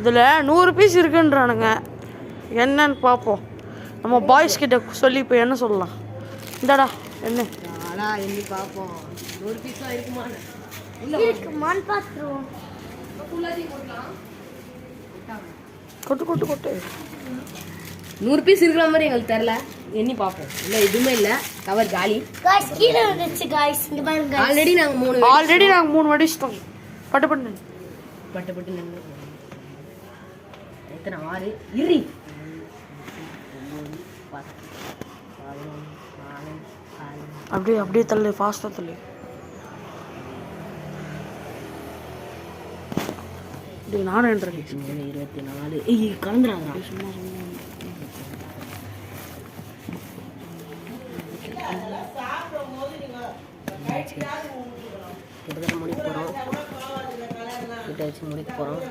இதில் 100 பீஸ் இருக்குன்றானுங்க. என்னன்னு பார்ப்போம். நம்ம பாய்ஸ் கிட்ட சொல்லி இப்போ என்ன சொல்லலாம்? இந்தாடா என்ன எண்ணி பார்ப்போம். 100 பீஸ் தான் இருக்குமான்னு பார்த்துருவோம். கொட்டு கொட்டு கொட்டு. 100 பீஸ் இருக்கிற மாதிரி எங்களுக்கு தெரியல. எண்ணி பார்ப்போம். இல்லை எதுவுமே இல்லை. கவர் காலி. காய்ஸ் கீழே வந்துச்சு காய்ஸ். இங்கே பாருங்க. ஆல்ரெடி நாங்கள் 3 வடிச்சிட்டோம். பட்டு பட்டு பட்டு பட்டு நின்று எத்தனை 6 இரு 10 அப்படியே தள்ளு, ஃபாஸ்ட்டாக தள்ளு. நானும் 24 கலந்துறாங்க. சும்மா கிட்டத்தட்ட முடிக்க போகிறோம்.